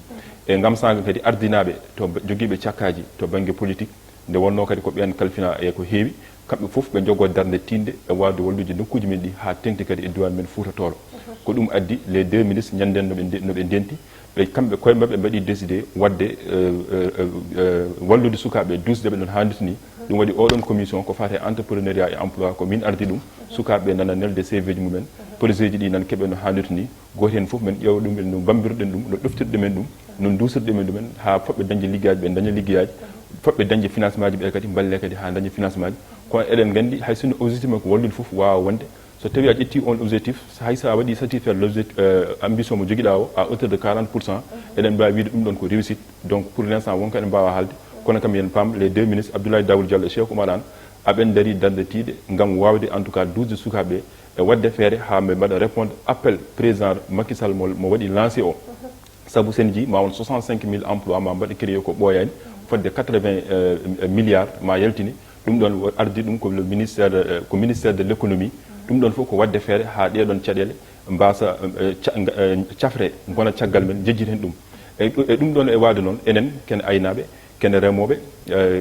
e ngam saga kadi ardinaɓe to joguiɓe cakkaji to banggue politique nde wonno kadi ko ɓen kalfina e ko heewi kamɓe fof ɓe jogo darde tinde e wawde wallude nokkuji men ɗi ha tengti kadi e diwan men Fouta Toro ko ɗum addi les deux ministres ñanden noɓe ndenti ɓe kamɓe koye mabɓe mbaɗi décidé wadde wallude sukaɓe dusdeɓe ɗon hannirta ni ɗum waɗi oɗon commission ko fate entrepreneuriat et emploi ko min ardi ɗum sukaɓe nana nelde CV ji mumen projet ji ɗi nan keeɓe no hannirta ni goto hen foof men ƴeewa ɗum no bambirɗen ɗum no ɗoftirɗe men ɗum no dusirɗe men ɗumen ha foɓɓe dañde liggaji ɓe daña liggeyaji foɓɓe dañde financement ji ɓe kadi balle kadi ha daña financement ji kono eɗen gandi hay sinno objectif men ko wallude foof wawa wonde so tawi a ƴetti on objectif hay sa waɗi satisfaire l'objectif ambition mo joguiɗa o à hauteur de 40% eɗen mbawi wiide ɗum ɗon ko réussite donc pour l'instant wonko eɗen mbawa haalde kono kam yen paam les deux ministres Abdoulaye Daouda Diallo e Cheikh Oumar Anne aɓen daari darde tiiɗe gam wawde en tout cas 12 sukaɓe e wadde feere ha ɓe mbaɗa répondre appel président Macky Sall mo waɗi lancé o saabu sen ji ma won 65 000 emploi ma mbaɗa créé ko ɓooyani fodde 80 milliards ma yaltini ɗum ɗon ardi ɗum ko le ministère de l'économie ɗum ɗon fof ko wadde feere ha ɗeɗon caɗele mbasa cafre gona caggal men jejjit hen ɗum e ɗum ɗon e wade noon enen ken aynaɓe ken remoɓe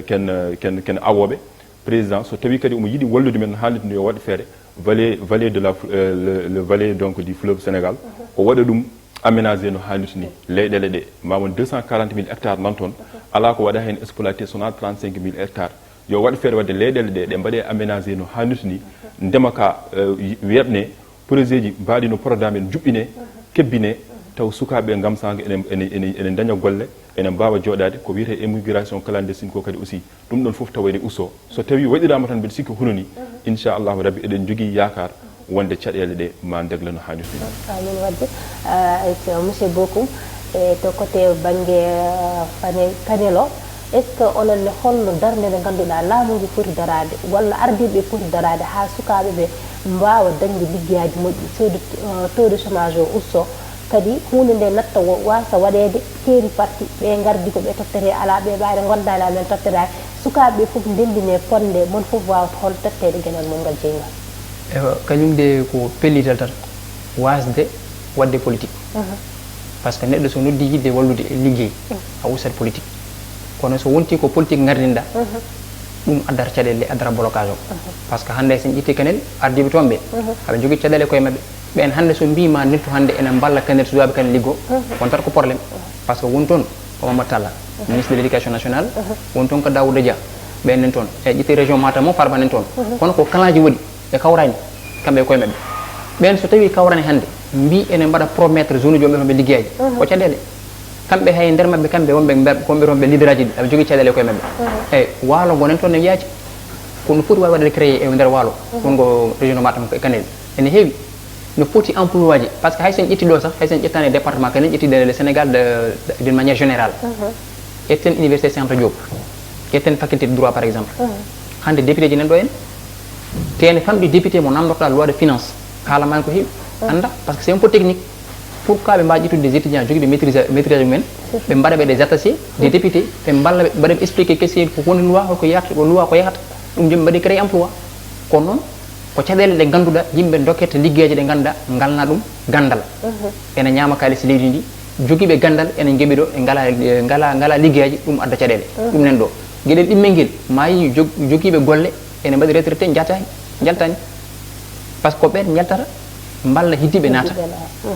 ken awoɓe président so tawi kadi omo yiiɗi wallude men haalide nde yo waɗa feere vallée de le vallée donc du fleuve Sénégal o waɗa ɗum aménagé no hannirta ni leyɗele ɗe mawon 240 000 hectares nan toon ala ko waɗa hen exploité sona 35 000 hectares yo waɗa feere wadde leyɗele ɗe mbaɗe aménagé no hannirta ni ndema ka weɓne projet ji mbaɗi no programme en juɓɓine kebbine taw sukaɓe gam saga ene daña golle ene mbawa joɗade ko wiyete immigration clandestine ko kadi aussi ɗum ɗon foof tawede usto so tawi waɗirama tan mbiɗa sikki hunoni inchallahu rabbi eɗen jogui yakar wonde caɗele ɗe ma degla no hannirta
amin wadde monsieur Bokum e to côté banggue panel o est ce que onolle holno darde nde ganduɗa laamuji foti darade walla ardiɓe foti darade ha sukaɓe ɓe mbawa dañde liggeyaji moƴƴi taux de chômage o usto kadi hunde nde natta wasa waɗede keeri parti ɓe gardi ko ɓe tottere ala ɓe ɓaade gondani amen totterani sukaɓe foof ndendine fonde mon foof wawata hol tottede guenal mum ngal jeygal
kañum de ko pellital tan wasde wadde politique par ce que neɗɗo so noddi yidde wallude e liggey a usat politique kono so wonti ko politique gardinɗa ɗum addata caɗele addata blocage o par ce que hande sen ƴetti kanel ardiɓe toon ɓe haɓe jogui caɗele koye mabɓe ɓen hande so mbima nettu hande enen balla kanel suwaɓe kanel liggo wontat ko probléme par ce que won toon ko Mamadou Talla ministre de l'éducation nationale won toon ko Daouda Dia ɓenen toon e ƴetti région Matam o Farba nen toon kono ko kalaji waɗi ɓe kawrani kamɓe koye mabɓe ɓen so tawi kawrani hande mbi enen mbaɗa promettre zone uji wonɓe toon ɓe liggueyaji ko caɗele kamɓe hay nder mabɓe kamɓe wonɓe toon ɓe leader aji ɗi aɓe jogui caɗele koye mabɓe eyyi waalo gonen toon ne yaaji kono foti wawi waɗede créé e nder waalo wongo région Matam e Kanel ene heewi no foti emploi ji par ce que hay sen ƴetti ɗo sah hay sen ƴettani département Kanel ƴetti le Sénégal d'une manière générale etten université Cheikh Anta Diop etten faculté de droit par exemple hande député ji nan ɗo en tene famɗi député mo namdotoɗa loi de finance kalamani ko heewi anda par ce que c'est un peu technique pourquoi ɓe mbawi ƴettude des étudiants joguiɓe maîtrise mumen ɓe mbaɗa ɓe des attachés des députés ɓe mballa ɓe mbaɗa ɓe expliqué question ko woni loi holko yahata ko loi ko yahata ɗum joni mbaɗi créé emploi kono noon ko caɗele ɗe ganduɗa yimɓe dokkete liggueji ɗe ganduɗa galna ɗum gandal ene ñama kalis leydi ndi joguiɓe gandal ene jooɓi ɗo e ngala liggueji ɗum adda caɗele ɗum nen ɗo gueɗel ɗimmel nguel ma yi joguiɓe golle ene mbaɗi retraité jaltani par ce que ko ɓen jaltata mballa hiddiɓe naata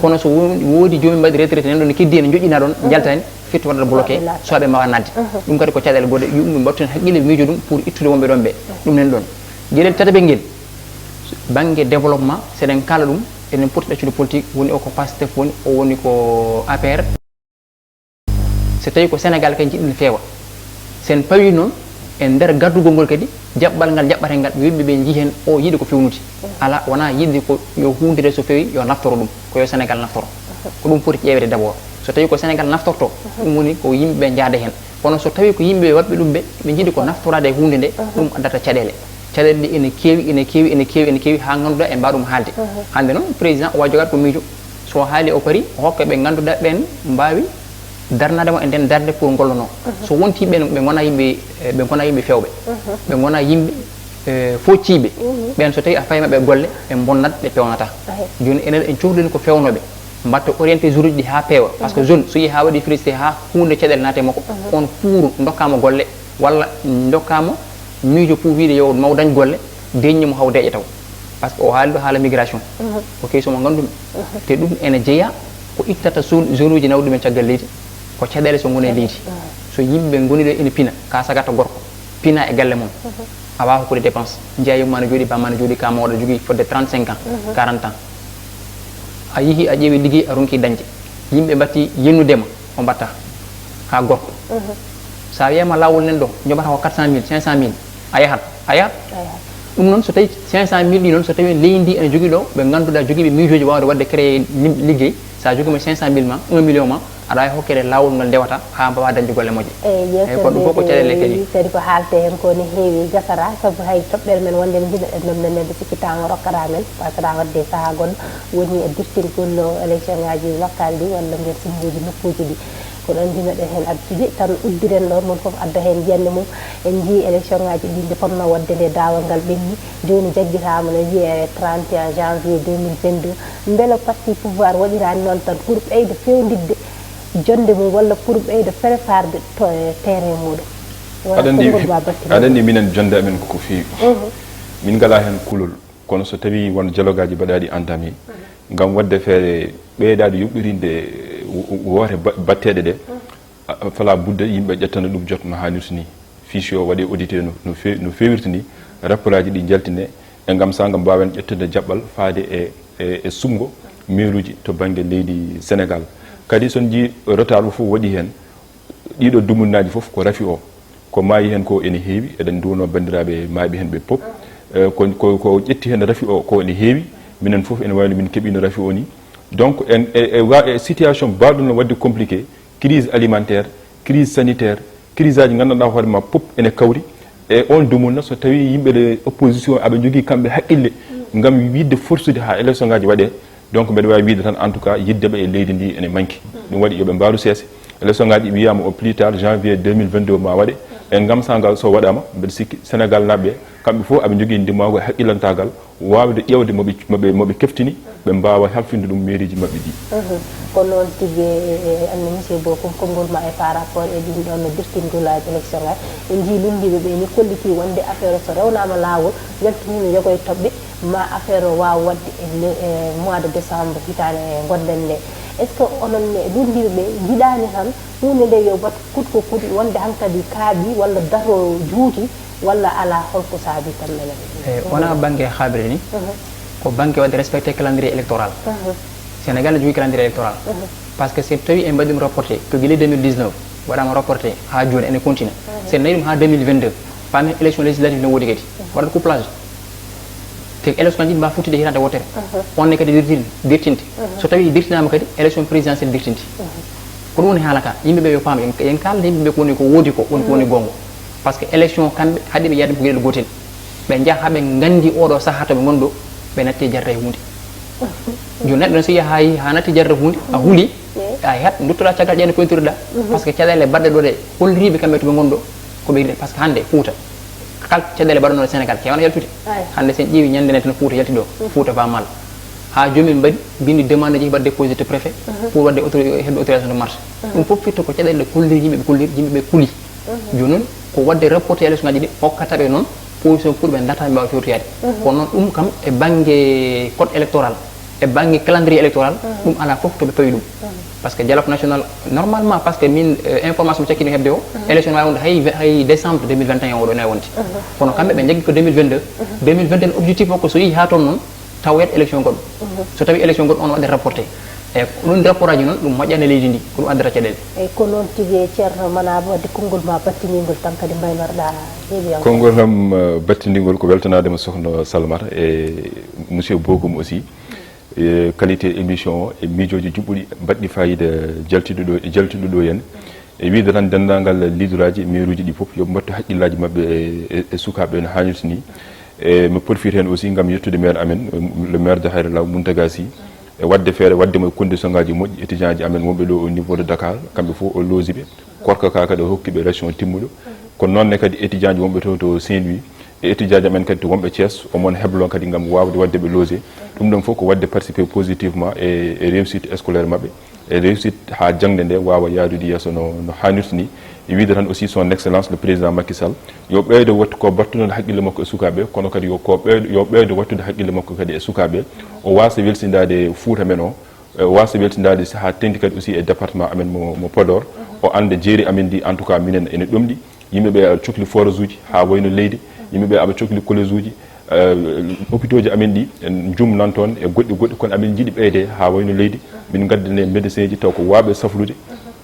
kono so woodi jomum mbaɗi retraité nan ɗo ne keddi ene joƴƴina ɗon jaltani firti waɗata bloqué soɓe mbawa nadde ɗum kadi ko caɗele goɗɗe yumɓe mbattu haqqille miijo ɗum pour ittude wonɓe ɗon ɓe ɗum nen ɗon gueɗel tataɓe nguel banggue développement seɗen kala ɗum enen poti ɗaccude politique woni o ko Pastef woni o woni ko APR so tawi ko Sénégal kay jiɗɗen feewa sen pawi noon e nder gaddugol ngol kadi jaɓɓal ngal jaɓɓate ngal yimɓe ɓe jihen o yiɗi ko fewnude ala wona yiɗde ko yo hundire so fewi yo naftoro ɗum ko yo Sénégal naftoro ko ɗum foti ƴeewede d' abord so tawi ko Sénégal naftorto ɗum woni ko yimɓe ɓe jaada hen kono so tawi ko yimɓe waɓɓe ɗum ɓe jiiɗi ko naftorade e hunde nde ɗum addata caɗele caɗele ɗi ene keewi ha ganduɗa e mbaɗum haalde hande noon président o wawi jogade ko miijo so haali o paari hokka ɓe ganduɗa ɓen mbawi darnademo e nden darde pour gollono so wonti ɓen ɓe gona yimɓe fewɓe ɓe gona yimɓe focciɓe ɓen so tawi a fayi maɓe golle ɓe bonnat ɓe pewnata joni enen en cohluɗen ko fewnoɓe mbatta orienté jour uji ɗi ha peewa par ce que jeune so yi ha waɗi félicité ha hunde caɗele naate makko on pour dokkama golle walla dokkama miijo pour wiide yo maw dañ golle deññimo haw deƴe taw par ce que o haali ɗo haala migration ko question mo gandumi te ɗum ene jeeya ko ittata jeune uji nawɗi ɗumen caggal leydi ko caɗele so goni e leydi so yimɓe goni ɗo ene pina ka sagata gorko pina e galle mum a wawa hokkude dépense jeeya yummma ne jooɗi bamma ne jooɗi ka mawɗo jogui fodde 35 ans 40 ans a yeehi a ƴeewi ligguey a ronki dañde yimɓe batti yennudema o mbatta ha gorko sa wiyama lawol nen ɗo joɓata ko 400 000 500 000 a yahat ɗum noon so tawi 500 000 ɗi noon so tawi leydi ndi ene jogui ɗo ɓe ganduɗa joguiɓe miijoji wawde wadde créé ligguey sa joguima 500 000 ma 1 million ma aɗa wawi hokkede lawol ngal ndewata ha mbawa dañde golle moƴƴe
eyyi
ko ɗum fof ko caɗele
kadi ko haalte hen ko ne heewi gasata saabu hay toɓɓere men wonde ne jiɗa ɗum men nde sikkitama rokkata men wasata wadde saaha goɗɗo woni e dirtingol élection ngaji local ɗi walla nder simbuji nokkuji ɗi ko ɗon jimeɗen hen addude tan uddiren ɗon mon foof adda hen jande mum en jii élection ngaji ɗi nde fonno wadde nde dawal ngal ɓenni joni jagguitama no wiye 31 janvier 2022 beele parti pouvoir waɗirani noon tan pour ɓeyde fewdidde jonde mum walla pour ɓeyde préparde to terrain muɗum
aɗa andi minen jonde amen koko fewi min gala hen kulol kono so tawi won dialogue aji mbaɗaɗi entamé gam wadde feere ɓeydade yuɓɓirinde wote batteɗe ɗe fala budde yimɓe ƴettana ɗum jot no hannirta ni fiche o waɗi audité no fewirta ni rapport aji ɗi jaltine e gam sa gam mbawen ƴettude jaɓɓal faade e sumgo mairuji to banggue leydi Sénégal kadi son jii retard fof waɗi hen ɗiɗo dumunnaji fof ko rafi o ko maayi hen ko ene heewi eɗen duwno bandiraɓe maaɓe hen ɓe pop ko ƴetti hen rafi o ko ene heewi minen fof ene wayno min keeɓino rafi o ni donc e situation mbaɗum no wadde compliqué crise alimentaire crise sanitaire crise aji gandanɗa hoorema pop ene kawri e on dumunna so tawi yimɓe opposition aɓe jogui kamɓe haqqille gam yidde forsude ha élection ngaji waɗe donc mbeɗa wawi wiide tan en tout cas yiddeɓe e leydi ndi ene manque ɗum waɗi yooɓe mbaru seese élection ngaji wiyama au plus tard janvier 2022 ma waɗe e gam sagal so waɗama mbeɗa sikki Sénégal naɓɓe kamɓe fof aɓe jogui ndimmago e haqqillantagal wawde ƴewde moɓe keftini ɓe mbawa halfinde ɗum mairiji mabɓe ɗi
ko noon tigui anne monsieur Bo konngol ma e par rapport e ɗin ɗon no dirtingolaji élection ngal en jii lumdiɓe ɓe ni kolliti wonde affaire so rewnama lawol jaltinino yogoye toɓɓe ma affaire o wawa wadde e mois de décembre hitande gonɗen nde est ce que onon lumdiɓe ɓe jiɗani tan hunde nde yo bat kut ko kut wonde hankkadi kaaɓi walla dato juuti walla ala holko saabi tan menen
wona banggue haɓre ni ko banque wadde respecté calendrier électoral Sénégal ne jogui calendrier électoral par ce que so tawi en mbaɗi ɗum rapporté ko guila 2019 waɗama rapporté ha joni ene continue sen nayi ɗum ha 2022 pami élection législative ne woodi kadi waɗat couplage te élection ji mba futtude hitande wotere onne kadi dirtinte so tawi dirtinama kadi élection présidentielle dirtinti ko ɗum woni haala ka yimɓeɓe yo paam en kalda yimɓeɓe ko woni ko woodi ko woni ko woni gongo par ce que élection kamɓe haɗi ɓe yiyade ko gueɗel gotel ɓe jaaha ɓe gandi oɗo saaha to ɓe gonɗo ɓe natti jarre e hunde joni neɗɗo so yiya ha natti jarre hunde a huuli a yiyat duttoɗa caggal ƴeewde koyntireɗa par ce que caɗele baɗɗe ɗo ɗe holliriɓe kamɓe to ɓe gonɗo koɓe yiɗe par ce que hande Fouta kal caɗele baɗanoɗe Sénégal kewana yaltude hande sen ƴeewi ñandene tan Fouta yalti ɗo Fouta ba mal ha jomumen mbaɗi bindi demande ji mbaɗde déposé to préfet pour wadde heɓde autorisation de marche ɗum fof firta ko caɗele kolliri yimɓeɓe kuuli joni noon ko wadde rapporté élection ngaji ɗi hokkataɓe noon position pour ɓe data ɓe mbawa fewtoyade kono noon ɗum kam e banggue code électoral e banggue calendrier électoral ɗum ala fof toɓe pawi ɗum par ce que dialogue national normalement par ce que min information cakkino hebde o élection wawi wonde hay décembre 2021 oɗo ne wonde kono kamɓe ɓe jagui ko 2022 2021 objectif o ko so yeehi ha toon noon tawoyat élection goɗɗo so tawi élection goɗɗo on waɗe rapporté e ɗum rapport aji noon ɗum moƴƴani leydi ndi ko ɗum addata caɗele
eyyi ko noon tigui ceerno manaba wadde konngol ma battinigol tan kadi mbaynorɗa heeɓiyan
konngol kam battindigol ko weltanadema sokhna Salmata e monsieur Bokum aussi qualité émission o e miijoji juɓɓuɗi mbaɗɗi fayida jaltuɗo ɗo henna e wiide tan dendagal leader aji maire uji ɗi foof yoɓe mbattu haqqillaji mabɓe e sukaɓe no hannirta ni e mi profite hen aussi gam yettude maire amen le maire de Hayra Law Mountaga Sy e wadde feere waddemo condition ngaji moƴƴi étudiant ji amen wonɓe ɗo au niveau de Dakar kamɓe fof o loosiɓe korka ka kadi o hokkiɓe ration timmuɗo kono noonne kadi étudiant ji wonɓe to Saint-Louis e étudiant ji amen kadi to wonɓe Thiès omon heblon kadi gam wawde wadde ɓe logé ɗum ɗon fof ko wadde participer positivement e réussite scolaire mabɓe e réussite ha jangde nde wawa yaadude yesso no hannirta ni e wiide tan aussi son excellence le président Macky Sall yo ɓeydo wattu ko battunode haqqille makko e sukaɓe kono kadi yo ɓeydo wattude haqqille makko kadi e sukaɓe o wasa weltindade Fouta men o wasa weltindade ha tendi kadi aussi e département amen mo Podor o anda jeeri amen ndi en tout cas minen ene ɗomɗi yimɓeɓe aɓe cohli forage uji ha wayno leydi yimɓeɓe aɓe cohli collège uji hôpitaux ji amen ɗi en jumnan toon e goɗɗi kono amin jiiɗi ɓeyde ha wayno leydi min gaddane médecin ji taw ko waaɓe safrude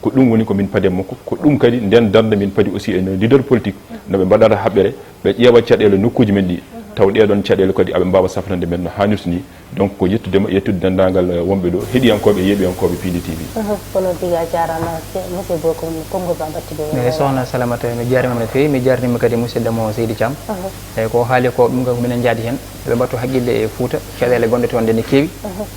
ko ɗum woni komin paadi makko ko ɗum kadi nden darde min paadi aussi ene leader politique noɓe mbaɗata haɓɓere ɓe ƴeewa caɗele nokkuji men ɗi taw ɗeɗon caɗele kadi aɓe mbawa safrande men no hannirta ni donc ko yettude dendagal wonɓe ɗo heeɗiyankoɓe yeeɓiyankoɓe Pili TV
kono diga jarama monsieur Bokum konngol ma battude
eyyi sohna Salamata mi jarnima no feewi mi jarnima kadi monsieur Damo Seydi Thiam eyyi ko haali ko ɗum kam ko minen jaadi hen ɓe mbattu haqqille e Fouta caɗele gonɗe toon nde ne keewi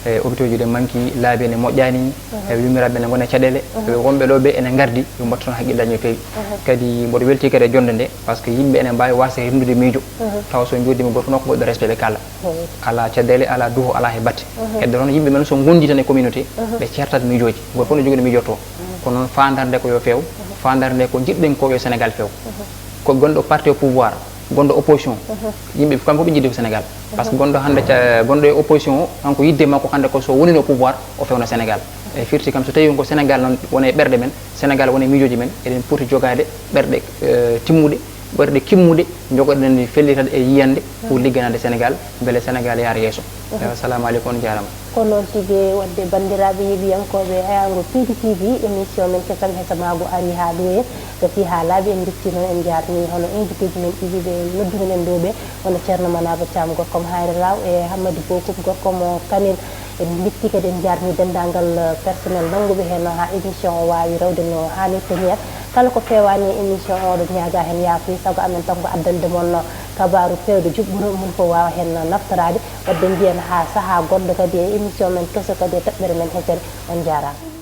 e hôpitaux ji ɗe manqui laabi ene moƴƴani e yummiraɓe ne gona caɗele wonɓe ɗo ɓe ene gardi ɓe mbattu toon haqqillaji no feewi kadi mboɗo welti kadi e jonde nde par ce que yimɓe ene mbawi wasde rendude miijo taw so jodima goto nokko goɗɗo respect ɓe kala ala caɗele ala duho ala he batte hedde noon yimɓe men so gondi tan e communauté ɓe certat miijoji goto fof no jogui no miijoto kono noon fandarde ko yo few fandarde ko jiɗɗen ko yo Sénégal few ko gonɗo parti au pouvoir gonɗo opposition yimɓe kamɓe fof ɓe jiiɗi ko Sénégal par ce que gonɗo hande gonɗo e opposition o kanko yidde makko hande ko so woni no pouvoir o fewno Sénégal e firti kam so tawi ko Sénégal noon wona e ɓerɗe men Sénégal wona e miijoji men eɗen poti jogade ɓerɗe timmuɗe ɓerɗe kimmuɗe jogoɗen fellitade e yiyande pour ligganade Sénégal beele Sénégal yaara yesso assalamu aleykum on jarama
ko noon tigui wadde bandiraɓe yeeɓiyankoɓe hayango Pili TV émission men kesam hesamago ari ha ɗo en gasi ha laaɓi en dutti noon en jarni hono invité ji men ɗiɗiɓe noddumen ɗo ɓe hono ceerno Manaba Thiam gorkom Hayra Law e Hammadou Bokum gorkomo Kanel en litti kadi en jarni dendagal personnel nangguɓe hen ha émission o wawi rewde no hannirta ni kala ko fewani émission oɗo ñaaga hen yaafuya saago amen tan ko addande moon kabaru fewde juɓɓuno mun ko wawa hen naftorade wadde mbiyen ha saaha goɗɗo kadi e émission men keso kadi e toɓɓere men hesere on jarama